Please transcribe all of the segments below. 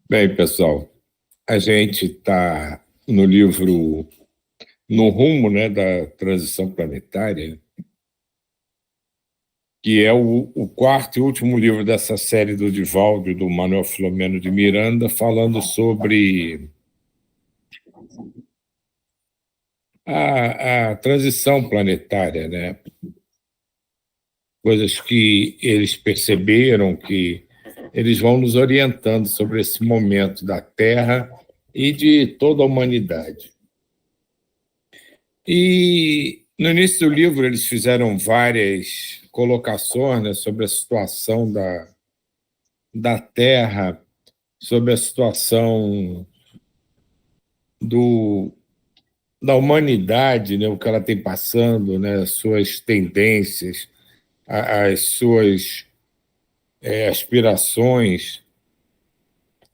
Bem, pessoal, a gente está no livro No Rumo, né, da Transição Planetária, que é o quarto e último livro dessa série do Divaldo, do Manuel Filomeno de Miranda, falando sobre a transição planetária, né? Coisas que eles perceberam, que eles vão nos orientando sobre esse momento da Terra e de toda a humanidade. E no início do livro eles fizeram várias colocações, né, sobre a situação da Terra, sobre a situação do, da humanidade, né, o que ela tem passando, né, as suas tendências, as suas aspirações,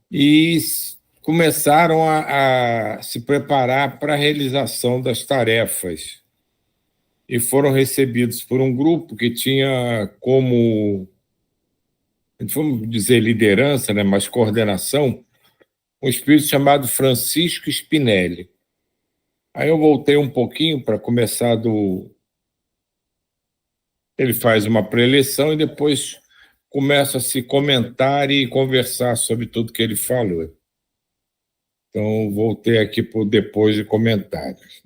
e começaram a se preparar para a realização das tarefas. E foram recebidos por um grupo que tinha como, vamos dizer, liderança, né, mas coordenação, um espírito chamado Francisco Spinelli. Aí eu voltei um pouquinho para começar do... Ele faz uma preleção e depois começa a se comentar e conversar sobre tudo que ele falou. Então, voltei aqui por depois de comentários.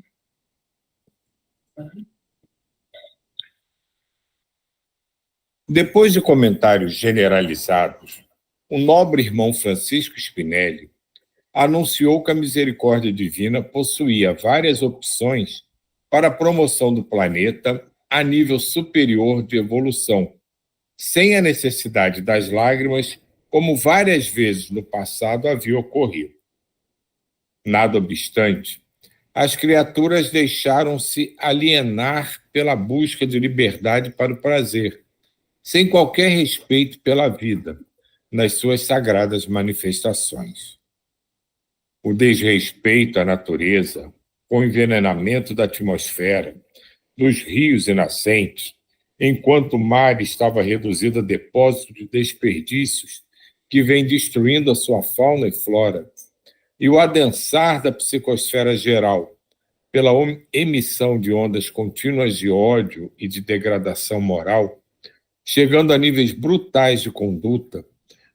Depois de comentários generalizados, o nobre irmão Francisco Spinelli anunciou que a misericórdia divina possuía várias opções para a promoção do planeta a nível superior de evolução, sem a necessidade das lágrimas, como várias vezes no passado havia ocorrido. Nada obstante, as criaturas deixaram-se alienar pela busca de liberdade para o prazer, sem qualquer respeito pela vida, nas suas sagradas manifestações. O desrespeito à natureza, com o envenenamento da atmosfera, dos rios e nascentes, enquanto o mar estava reduzido a depósito de desperdícios que vem destruindo a sua fauna e flora, e o adensar da psicosfera geral pela emissão de ondas contínuas de ódio e de degradação moral, chegando a níveis brutais de conduta,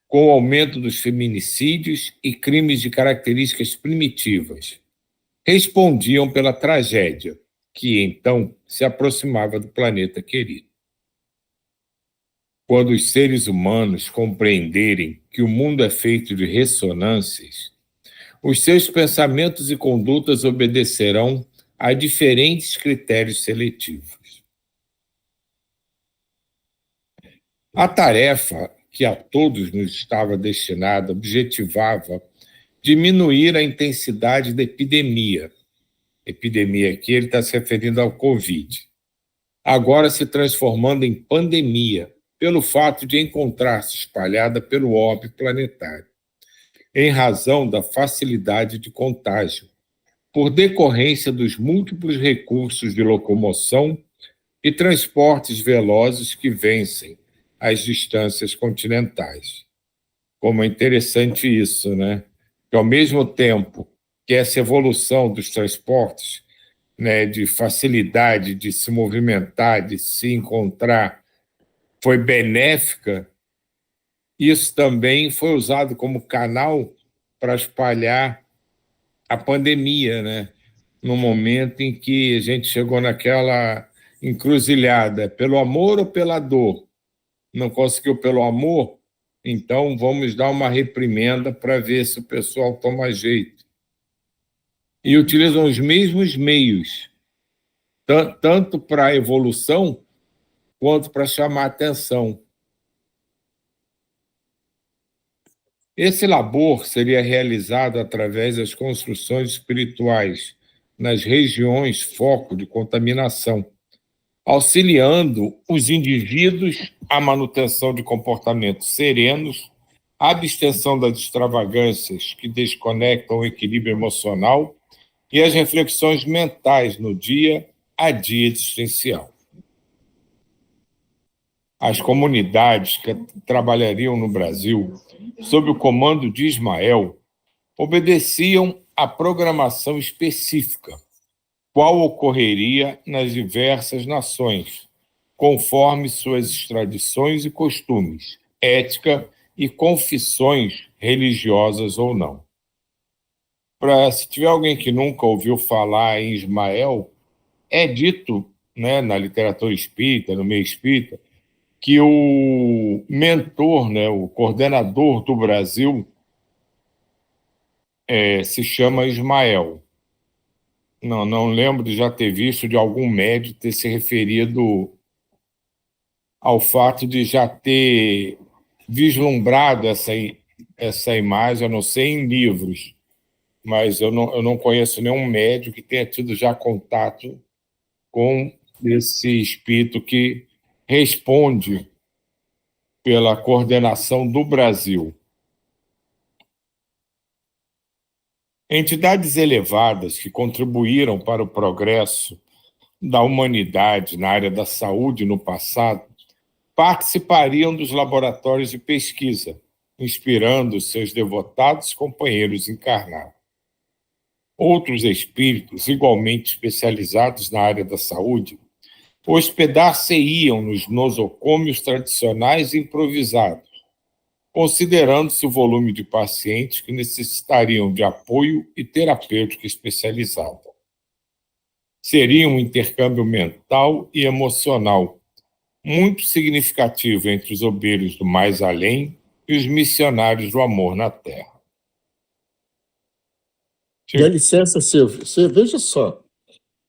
com o aumento dos feminicídios e crimes de características primitivas, respondiam pela tragédia que, então, se aproximava do planeta querido. Quando os seres humanos compreenderem que o mundo é feito de ressonâncias, os seus pensamentos e condutas obedecerão a diferentes critérios seletivos. A tarefa que a todos nos estava destinada objetivava diminuir a intensidade da epidemia. Epidemia aqui ele está se referindo ao Covid. Agora se transformando em pandemia, pelo fato de encontrar-se espalhada pelo orbe planetário, em razão da facilidade de contágio, por decorrência dos múltiplos recursos de locomoção e transportes velozes que vencem as distâncias continentais. Como é interessante isso, né? Que ao mesmo tempo que essa evolução dos transportes, né, de facilidade de se movimentar, de se encontrar, foi benéfica, isso também foi usado como canal para espalhar a pandemia, né? No momento em que a gente chegou naquela encruzilhada, pelo amor ou pela dor? Não conseguiu pelo amor? Então vamos dar uma reprimenda para ver se o pessoal toma jeito. E utilizam os mesmos meios, tanto para a evolução quanto para chamar atenção. Esse labor seria realizado através das construções espirituais nas regiões foco de contaminação, auxiliando os indivíduos à manutenção de comportamentos serenos, à abstenção das extravagâncias que desconectam o equilíbrio emocional e as reflexões mentais no dia a dia existencial. As comunidades que trabalhariam no Brasil sob o comando de Ismael obedeciam à programação específica, qual ocorreria nas diversas nações, conforme suas tradições e costumes, ética e confissões religiosas ou não. Se tiver alguém que nunca ouviu falar em Ismael, é dito, né, na literatura espírita, no meio espírita, que o mentor, né, o coordenador do Brasil, se chama Ismael. Não lembro de já ter visto de algum médico ter se referido ao fato de já ter vislumbrado essa imagem, a não ser em livros, mas eu não conheço nenhum médico que tenha tido já contato com esse espírito que responde pela coordenação do Brasil. Entidades elevadas que contribuíram para o progresso da humanidade na área da saúde no passado participariam dos laboratórios de pesquisa, inspirando seus devotados companheiros encarnados. Outros espíritos, igualmente especializados na área da saúde, hospedar-se-iam nos nosocômios tradicionais e improvisados, considerando-se o volume de pacientes que necessitariam de apoio e terapêutica especializada. Seria um intercâmbio mental e emocional muito significativo entre os obreiros do mais além e os missionários do amor na Terra. Dá licença, Silvio. Você veja só.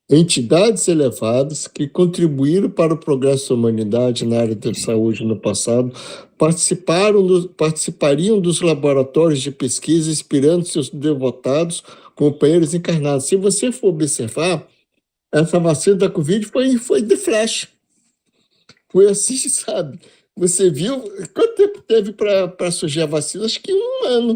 Entidades elevadas que contribuíram para o progresso da humanidade na área da saúde no passado participariam dos laboratórios de pesquisa, inspirando seus devotados companheiros encarnados. Se você for observar, essa vacina da Covid foi de flash. Foi assim, sabe? Você viu quanto tempo teve para surgir a vacina? Acho que 1 ano.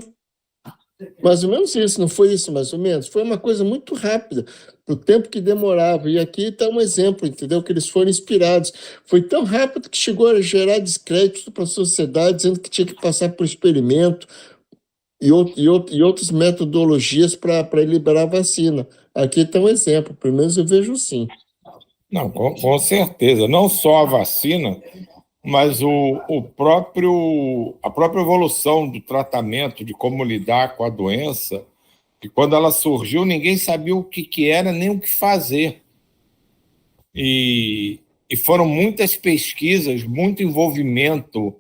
Mais ou menos isso, não foi isso, mais ou menos? Foi uma coisa muito rápida, o tempo que demorava. E aqui está um exemplo, entendeu? Que eles foram inspirados. Foi tão rápido que chegou a gerar descrédito para a sociedade, dizendo que tinha que passar por experimento e outras metodologias para liberar a vacina. Aqui está um exemplo, pelo menos eu vejo sim. Não, com certeza. Não só a vacina, mas a própria evolução do tratamento, de como lidar com a doença, que quando ela surgiu, ninguém sabia o que era nem o que fazer. E foram muitas pesquisas, muito envolvimento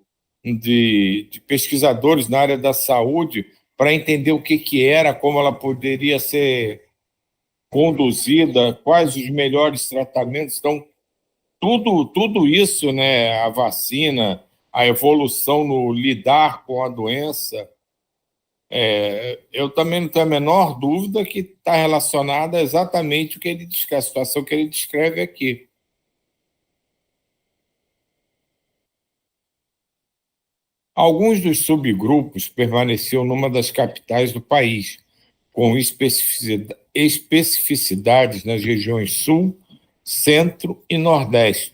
de pesquisadores na área da saúde para entender o que era, como ela poderia ser conduzida, quais os melhores tratamentos. Então, tudo isso, né, a vacina, a evolução no lidar com a doença, eu também não tenho a menor dúvida que está relacionada exatamente o que ele descreve, a situação que ele descreve aqui. Alguns dos subgrupos permaneciam numa das capitais do país, com especificidades nas regiões Sul, Centro e Nordeste,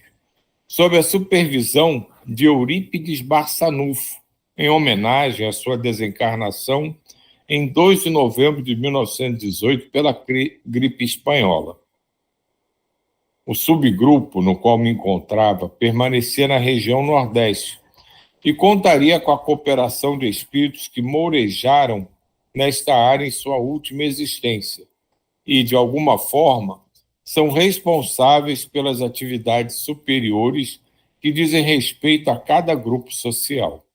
sob a supervisão de Eurípides Barçanufo, em homenagem à sua desencarnação em 2 de novembro de 1918 pela gripe espanhola. O subgrupo no qual me encontrava permanecia na região Nordeste e contaria com a cooperação de espíritos que mourejaram nesta área em sua última existência e, de alguma forma, são responsáveis pelas atividades superiores que dizem respeito a cada grupo social.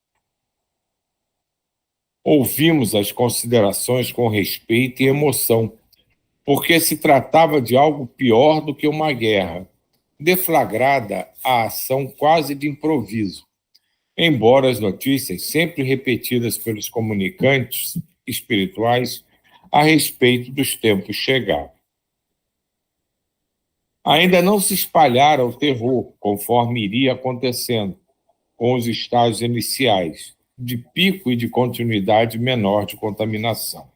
Ouvimos as considerações com respeito e emoção, porque se tratava de algo pior do que uma guerra, deflagrada a ação quase de improviso, embora as notícias sempre repetidas pelos comunicantes espirituais a respeito dos tempos chegados. Ainda não se espalhara o terror, conforme iria acontecendo, com os estágios iniciais, de pico e de continuidade menor de contaminação.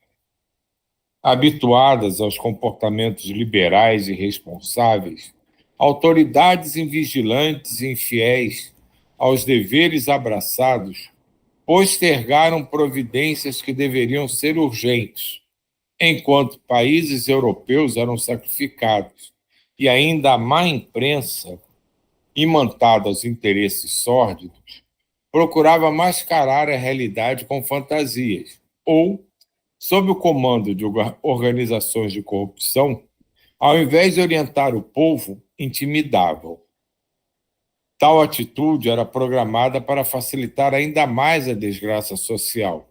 Habituadas aos comportamentos liberais e responsáveis, autoridades invigilantes e infiéis aos deveres abraçados, postergaram providências que deveriam ser urgentes, enquanto países europeus eram sacrificados e ainda a má imprensa, imantada aos interesses sórdidos, procurava mascarar a realidade com fantasias ou, sob o comando de organizações de corrupção, ao invés de orientar o povo, intimidavam. Tal atitude era programada para facilitar ainda mais a desgraça social.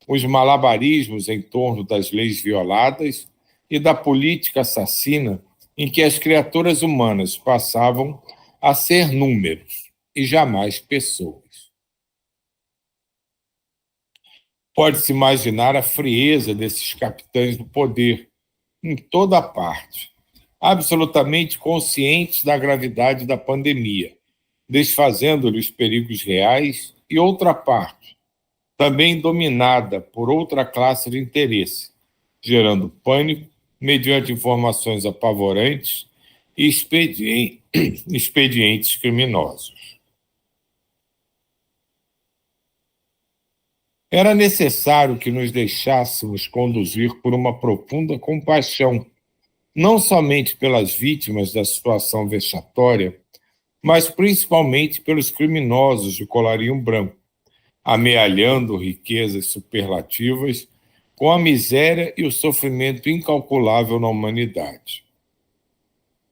Os malabarismos em torno das leis violadas e da política assassina em que as criaturas humanas passavam a ser números e jamais pessoas. Pode-se imaginar a frieza desses capitães do poder em toda parte, absolutamente conscientes da gravidade da pandemia, desfazendo-lhe os perigos reais, e outra parte, também dominada por outra classe de interesse, gerando pânico mediante informações apavorantes e expedientes criminosos. Era necessário que nos deixássemos conduzir por uma profunda compaixão, não somente pelas vítimas da situação vexatória, mas principalmente pelos criminosos de colarinho branco, amealhando riquezas superlativas com a miséria e o sofrimento incalculável na humanidade.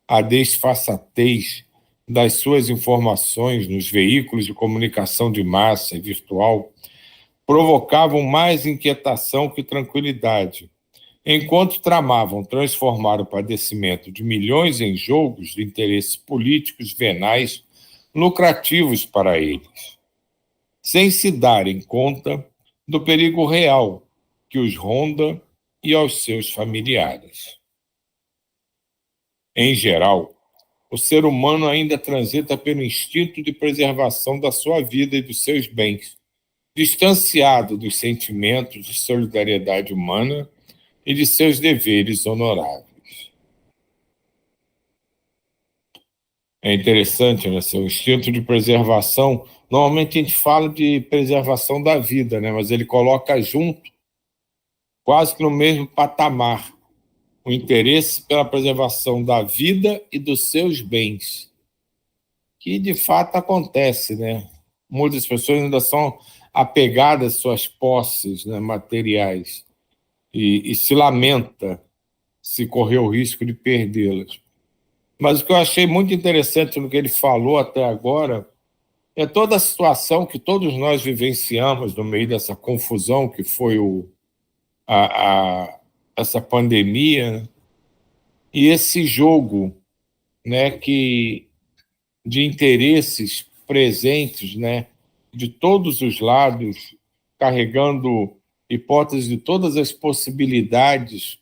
A desfaçatez das suas informações nos veículos de comunicação de massa e virtual provocavam mais inquietação que tranquilidade, enquanto tramavam transformar o padecimento de milhões em jogos de interesses políticos venais lucrativos para eles, sem se darem conta do perigo real que os ronda e aos seus familiares. Em geral, o ser humano ainda transita pelo instinto de preservação da sua vida e dos seus bens, distanciado dos sentimentos de solidariedade humana e de seus deveres honoráveis. É interessante, né? Seu instinto de preservação. Normalmente a gente fala de preservação da vida, né? Mas ele coloca junto, quase que no mesmo patamar, o interesse pela preservação da vida e dos seus bens, que de fato acontece, né? Muitas pessoas ainda são apegadas às suas posses, né, materiais e se lamenta se correr o risco de perdê-las. Mas o que eu achei muito interessante no que ele falou até agora é toda a situação que todos nós vivenciamos no meio dessa confusão que foi essa pandemia, né? E esse jogo, né, de interesses presentes, né, de todos os lados, carregando hipóteses de todas as possibilidades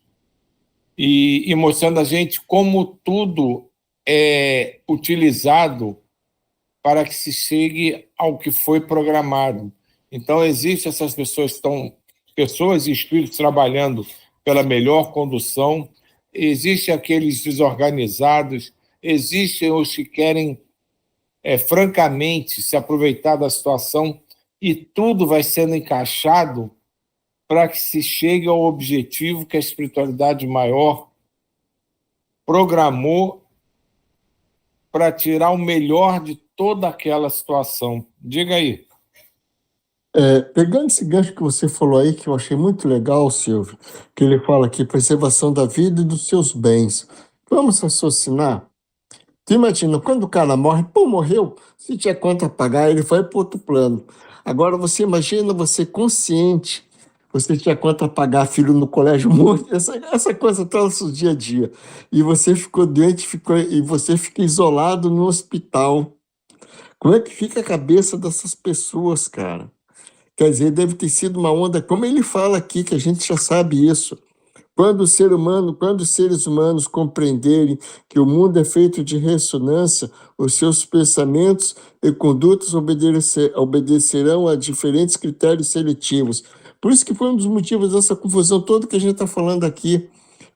e mostrando a gente como tudo é utilizado para que se chegue ao que foi programado. Então, existem essas pessoas, pessoas e espíritos trabalhando pela melhor condução, existem aqueles desorganizados, existem os que querem, francamente, se aproveitar da situação, e tudo vai sendo encaixado para que se chegue ao objetivo que a espiritualidade maior programou para tirar o melhor de toda aquela situação. Diga aí. Pegando esse gancho que você falou aí, que eu achei muito legal, Silvio, que ele fala aqui, preservação da vida e dos seus bens. Vamos raciocinar. Tu imagina, quando o cara morre, morreu, se tinha conta a pagar, ele foi para outro plano. Agora você imagina você consciente, você tinha conta a pagar, filho no colégio, morto, essa coisa toda no seu dia a dia. E você ficou doente, e você fica isolado no hospital. Como é que fica a cabeça dessas pessoas, cara? Quer dizer, deve ter sido uma onda, como ele fala aqui, que a gente já sabe isso. Quando os seres humanos compreenderem que o mundo é feito de ressonância, os seus pensamentos e condutas obedecerão a diferentes critérios seletivos. Por isso que foi um dos motivos dessa confusão toda que a gente está falando aqui.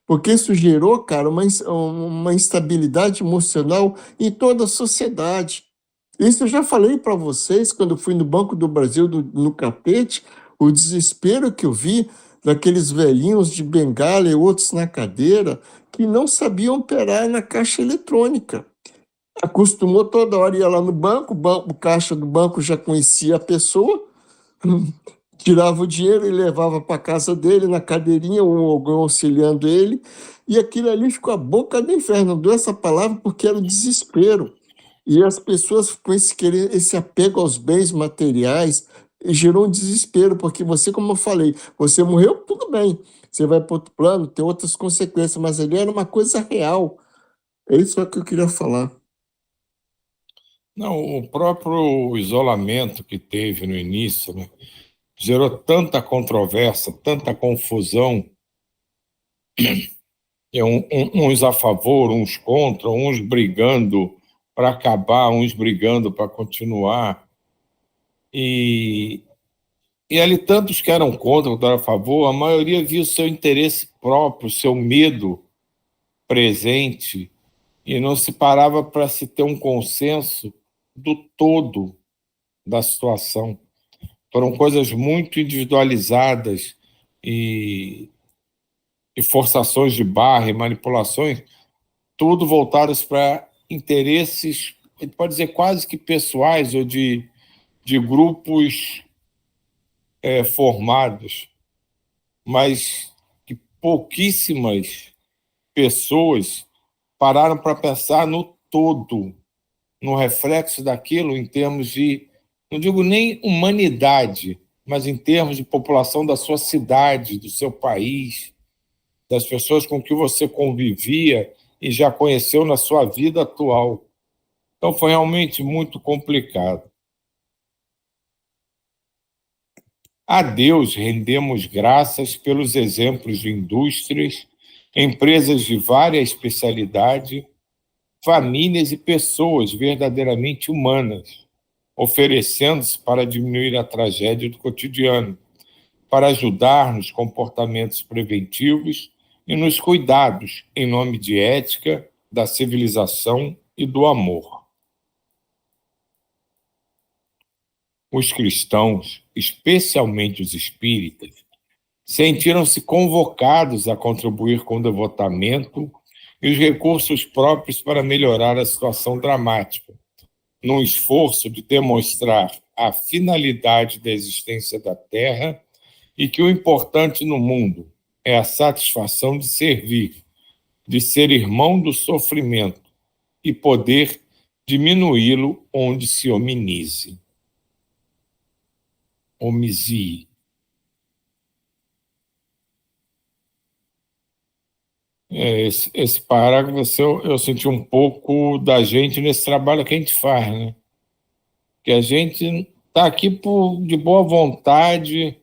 Porque isso gerou, cara, uma instabilidade emocional em toda a sociedade. Isso eu já falei para vocês quando eu fui no Banco do Brasil, no Catete, o desespero que eu vi daqueles velhinhos de bengala e outros na cadeira que não sabiam operar na caixa eletrônica. Acostumou toda hora, ia lá no banco, o caixa do banco já conhecia a pessoa, tirava o dinheiro e levava para casa dele, na cadeirinha, ou alguém auxiliando ele, e aquilo ali ficou a boca do inferno. Não deu essa palavra porque era o desespero. E as pessoas com esse apego aos bens materiais gerou um desespero, porque você, como eu falei, você morreu, tudo bem, você vai para outro plano, tem outras consequências, mas ali era uma coisa real. É isso que eu queria falar. Não, o próprio isolamento que teve no início, né, gerou tanta controvérsia, tanta confusão, uns a favor, uns contra, uns brigando para acabar, uns brigando para continuar. E, e ali, tantos que eram contra, outros eram a favor, a maioria via o seu interesse próprio, o seu medo presente, e não se parava para se ter um consenso do todo da situação. Foram coisas muito individualizadas e, e forçações de barra e manipulações, tudo voltadas para interesses, a gente pode dizer quase que pessoais ou de grupos formados, mas que pouquíssimas pessoas pararam para pensar no todo, no reflexo daquilo em termos de, não digo nem humanidade, mas em termos de população da sua cidade, do seu país, das pessoas com que você convivia e já conheceu na sua vida atual. Então foi realmente muito complicado. A Deus rendemos graças pelos exemplos de indústrias, empresas de várias especialidades, famílias e pessoas verdadeiramente humanas, oferecendo-se para diminuir a tragédia do cotidiano, para ajudar nos comportamentos preventivos e nos cuidados em nome de ética, da civilização e do amor. Os cristãos, especialmente os espíritas, sentiram-se convocados a contribuir com o devotamento e os recursos próprios para melhorar a situação dramática, num esforço de demonstrar a finalidade da existência da Terra e que o importante no mundo é a satisfação de servir, de ser irmão do sofrimento e poder diminuí-lo onde se homizie. Esse parágrafo eu senti um pouco da gente nesse trabalho que a gente faz, né? Que a gente está aqui de boa vontade,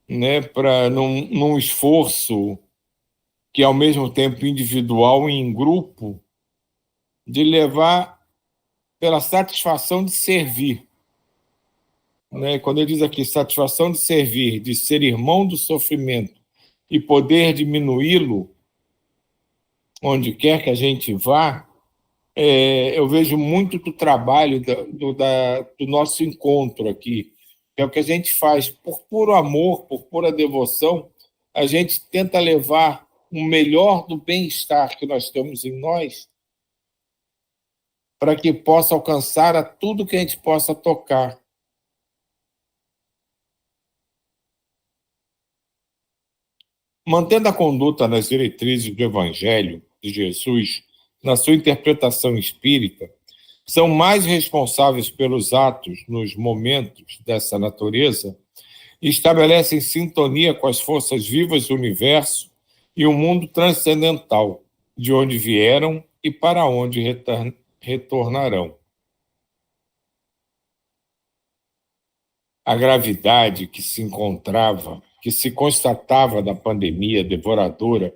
né, para num esforço que é ao mesmo tempo individual e em grupo, de levar pela satisfação de servir. Né? Quando ele diz aqui, satisfação de servir, de ser irmão do sofrimento e poder diminuí-lo onde quer que a gente vá, eu vejo muito do trabalho do nosso encontro aqui, que é o que a gente faz por puro amor, por pura devoção, a gente tenta levar o melhor do bem-estar que nós temos em nós para que possa alcançar a tudo que a gente possa tocar. Mantendo a conduta nas diretrizes do Evangelho de Jesus, na sua interpretação espírita, são mais responsáveis pelos atos nos momentos dessa natureza e estabelecem sintonia com as forças vivas do universo e o mundo transcendental, de onde vieram e para onde retornarão. A gravidade que se constatava da pandemia devoradora,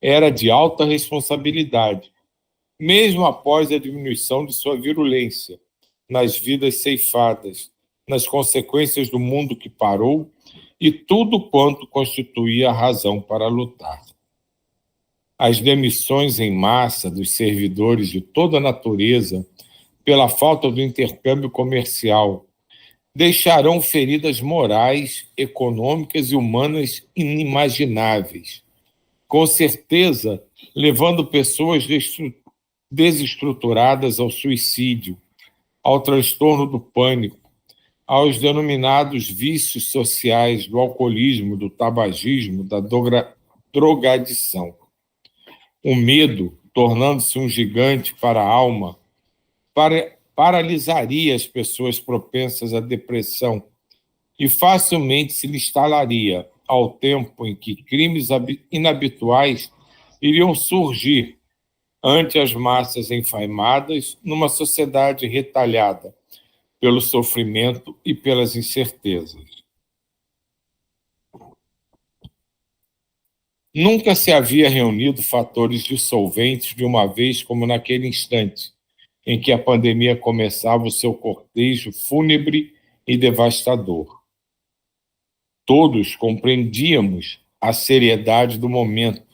era de alta responsabilidade, mesmo após a diminuição de sua virulência, nas vidas ceifadas, nas consequências do mundo que parou e tudo quanto constituía a razão para lutar. As demissões em massa dos servidores de toda a natureza pela falta do intercâmbio comercial, deixarão feridas morais, econômicas e humanas inimagináveis, com certeza levando pessoas desestruturadas ao suicídio, ao transtorno do pânico, aos denominados vícios sociais do alcoolismo, do tabagismo, da drogadição. O medo, tornando-se um gigante para a alma, paralisaria as pessoas propensas à depressão e facilmente se lhe instalaria, ao tempo em que crimes inabituais iriam surgir ante as massas enfaimadas numa sociedade retalhada pelo sofrimento e pelas incertezas. Nunca se havia reunido fatores dissolventes de uma vez como naquele instante em que a pandemia começava o seu cortejo fúnebre e devastador. Todos compreendíamos a seriedade do momento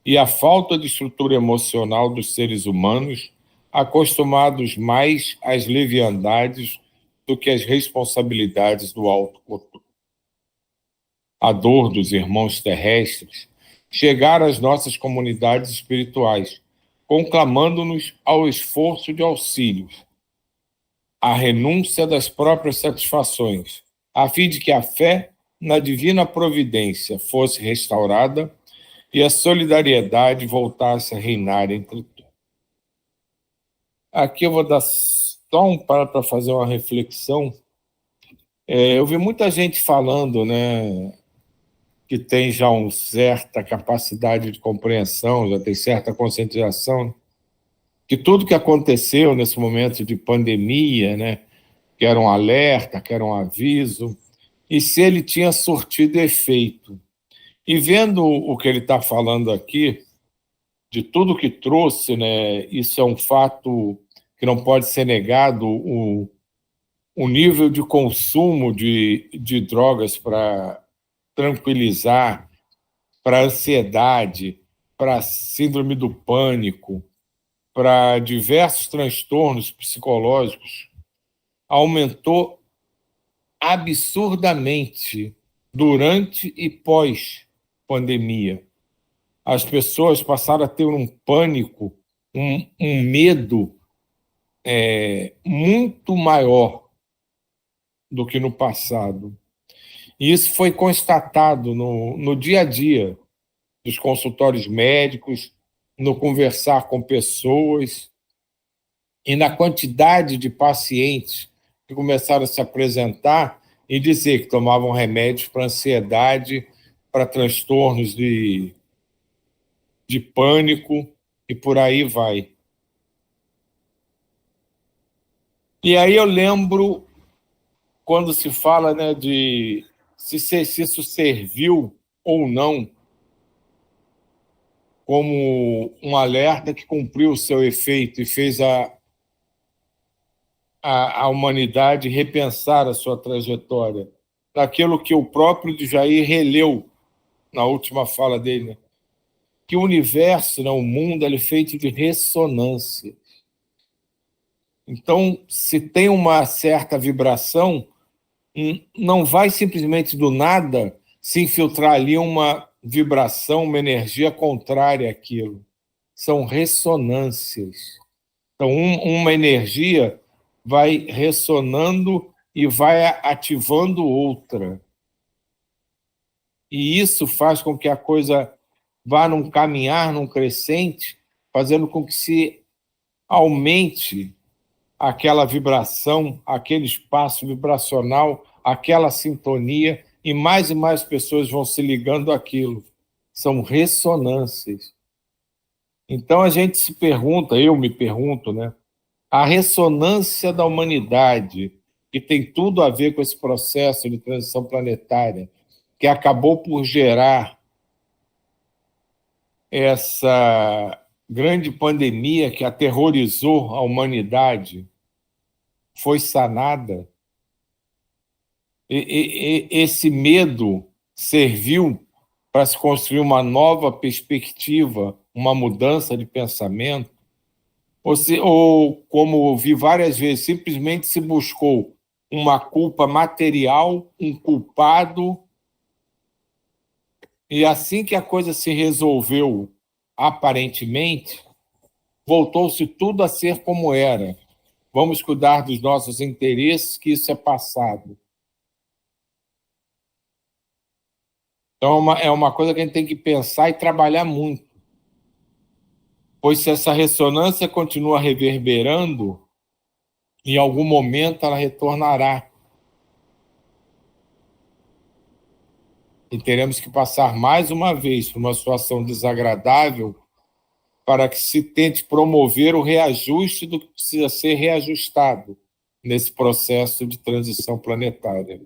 e a falta de estrutura emocional dos seres humanos, acostumados mais às leviandades do que às responsabilidades do alto controle. A dor dos irmãos terrestres chegara às nossas comunidades espirituais, conclamando-nos ao esforço de auxílios, à renúncia das próprias satisfações, a fim de que a fé na divina providência fosse restaurada e a solidariedade voltasse a reinar entre todos. Aqui eu vou dar só um para fazer uma reflexão. Eu vi muita gente falando, né, que tem já uma certa capacidade de compreensão, já tem certa conscientização, que tudo que aconteceu nesse momento de pandemia, né, que era um alerta, que era um aviso, e se ele tinha surtido efeito. E vendo o que ele está falando aqui, de tudo que trouxe, né, isso é um fato que não pode ser negado, o nível de consumo de drogas para tranquilizar, para ansiedade, para síndrome do pânico, para diversos transtornos psicológicos, aumentou absurdamente durante e pós-pandemia. As pessoas passaram a ter um pânico, um medo muito maior do que no passado. E isso foi constatado no dia a dia dos consultórios médicos, no conversar com pessoas e na quantidade de pacientes que começaram a se apresentar e dizer que tomavam remédios para ansiedade, para transtornos de pânico e por aí vai. E aí eu lembro quando se fala, né, de se isso serviu ou não como um alerta que cumpriu o seu efeito e fez a humanidade repensar a sua trajetória. Daquilo que o próprio Jair releu na última fala dele, né? Que o universo, né, o mundo, ele é feito de ressonância. Então, se tem uma certa vibração, não vai simplesmente do nada se infiltrar ali uma vibração, uma energia contrária àquilo. São ressonâncias. Então, uma energia vai ressonando e vai ativando outra. E isso faz com que a coisa vá num caminhar, num crescente, fazendo com que se aumente aquela vibração, aquele espaço vibracional, aquela sintonia, e mais pessoas vão se ligando àquilo. São ressonâncias. Então a gente se pergunta, eu me pergunto, né? A ressonância da humanidade, que tem tudo a ver com esse processo de transição planetária, que acabou por gerar essa grande pandemia que aterrorizou a humanidade, foi sanada. Esse medo serviu para se construir uma nova perspectiva, uma mudança de pensamento, ou, como ouvi várias vezes, simplesmente se buscou uma culpa material, um culpado, e assim que a coisa se resolveu, aparentemente, voltou-se tudo a ser como era. Vamos cuidar dos nossos interesses, que isso é passado. Então, é uma coisa que a gente tem que pensar e trabalhar muito. Pois se essa ressonância continua reverberando, em algum momento ela retornará. E teremos que passar mais uma vez por uma situação desagradável para que se tente promover o reajuste do que precisa ser reajustado nesse processo de transição planetária.